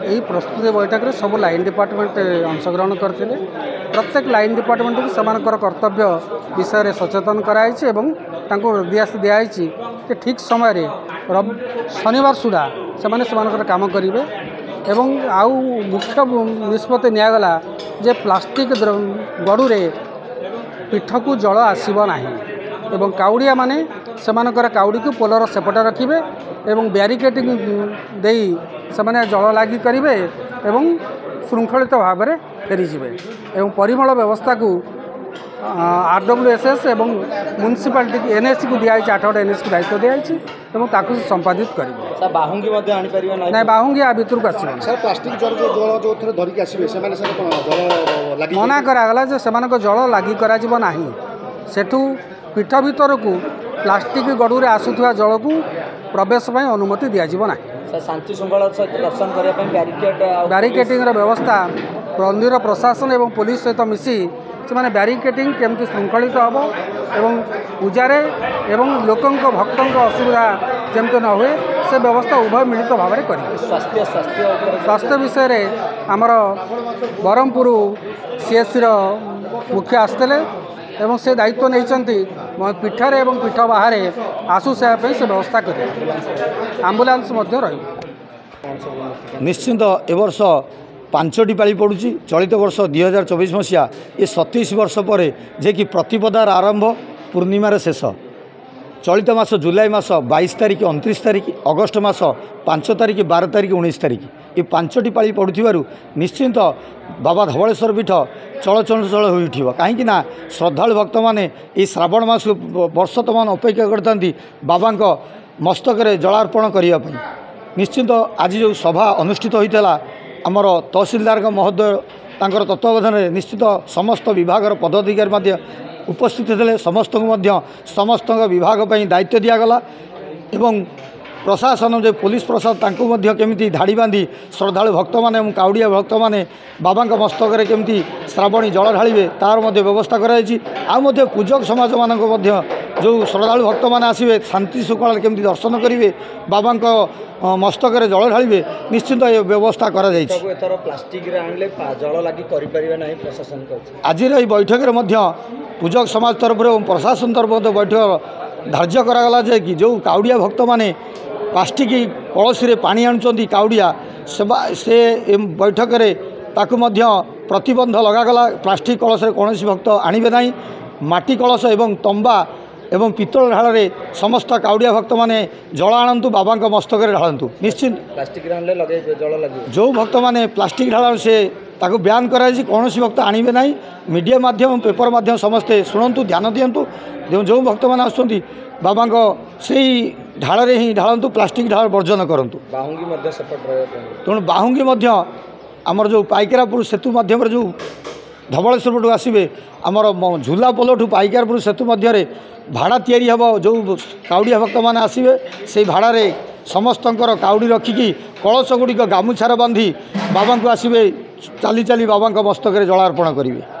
यही प्रस्तुति बैठक में सब लाइन डिपार्टमेंट अंशग्रहण करते। प्रत्येक लाइन डिपार्टमेंट को सेमानकर कर्तव्य विषय सचेतन कराई निर्देश दिखाई कि ठीक समय शनिवार सुधा से काम करेंगे। एवं आउ मुख्य निष्पत्ति निगला जे प्लास्टिक गड़ू पीठ को जल आसब ना एवं काउड़िया माने सेमानकर काउड़ी को पोलर सेपटे रखिए एवं ब्यारिकेडिंग दे से जल लगी करेंगे एवं श्रृंखलित भाव में फेरीजे एवं परिमल व्यवस्था को RWSS एवं म्युनिसिपालिटी NSC को दिखाई 8 NSC को दायित्व दिखाई संपादित करेंगे। बाहुंगी ना बाहुंगी आ भर को आस प्लास्टिक जल जो धरिक आसवे जल मना करागला जे सेमानक जल लगी करा सेठू पीठ भीतर को प्लास्टिक गड़ू आसुवा जल को प्रवेश अनुमति दिज्व ना। शांति श्रृंखला दर्शन करने ब्यारिकेडिंग व्यवस्था मंदिर प्रशासन एवं पुलिस सहित मिसी से ब्यारिकेडिंग केमती श्रृंखलित हम एवं पूजारे एवं लोकों भक्तों असुविधा जमती न हुए से व्यवस्था उभय मिलित भाव में करेंगे। स्वास्थ्य विषय में आमर ब्रह्मपुर CSC मुख्य आसते एवं से दायित्व नहीं पीठर एवं पीठ बाहर आसु से व्यवस्था करेंगे। आम्बुलांस निश्चिंत ए वर्ष 5टी पाली पड़ुची। चलित वर्ष 2024 मसीहा ये 27 वर्ष पर जे कि प्रतिपदार आरंभ पूर्णिमार शेष। चलित मास जुलाई मास 22 तारिख 29 तारिख अगस्ट मास 5 तारिख 12 तारिख 19 तारिख ये 5टी पाली पड़ुथिबारु निश्चिंत बाबा धवलेश्वर पीठ चलचंचल हो उठिब। कहीं श्रद्धालु भक्त मैंने ये श्रावण मास वर्ष तमान अपेक्षा करते बाबा मस्तक जलार्पण करने। निश्चिंत आज जो सभा अनुष्ठित होता आमर तहसीलदार महोदय तांकर तत्वावधान में निश्चित समस्त विभाग पदाधिकारी उपस्थित थे। समस्त विभाग दायित्व दिगला एवं प्रशासन जो पुलिस प्रशासन केमिति धाड़ी बांधी श्रद्धालु भक्त मैंने काउड़िया भक्त मैंने बाबा मस्तक केमिति श्रावणी जल ढालिबे तार व्यवस्था कराई। पूजक समाज मान जो श्रद्धालु भक्त मैंने आसवे शांति श्रृंखला केमिति दर्शन करेंगे बाबा मस्तक जल ढालिबे निश्चिंत ये व्यवस्था करा जायछि। प्लास्टिक जल लगी प्रशासन आज बैठक में पूजक समाज तरफ प्रशासन तरफ बैठक धार्य करागला जे कि जो काउड़िया भक्त मैंने प्लास्टिक कलश पानी आणुचंती काउड़िया से बैठक में ताकू प्रतिबंध लगागला। प्लास्टिक कलश कौन भक्त आणवे ना। माटी कलश एवं तंबा एवं पितल ढाल समस्त काउड़िया भक्त मैंने जल आणतु बाबा मस्तक ढालतु। निश्चित प्लास्टिक जल लगे जो भक्त मैंने प्लास्टिक ढाल से ताकू ब्यान कराई कौन भक्त आणवे ना। मीडिया माध्यम पेपर माध्यम समस्ते शुणु ध्यान दिंतु जो भक्त मैंने आसुँच बाबा से ढाल ही ढालतु प्लास्टिक ढाल वर्जन करूँ। तेणु बाहुंगी आमर जो पाइकरापुर सेतु माध्यम जो धवलेश्वर पटू आसवे आमर झूला पोल ठू पाइकरापुर सेतु मध्य भाड़ा तैयारी हम जो काउड़िया भक्त मैंने आसवे से भाड़े समस्त काउड़ी रखिकी कलश गुड़िक गामुछार बांधी बाबा को आसवे चाली चाली बाबा मस्तक जलार्पण करेंगे।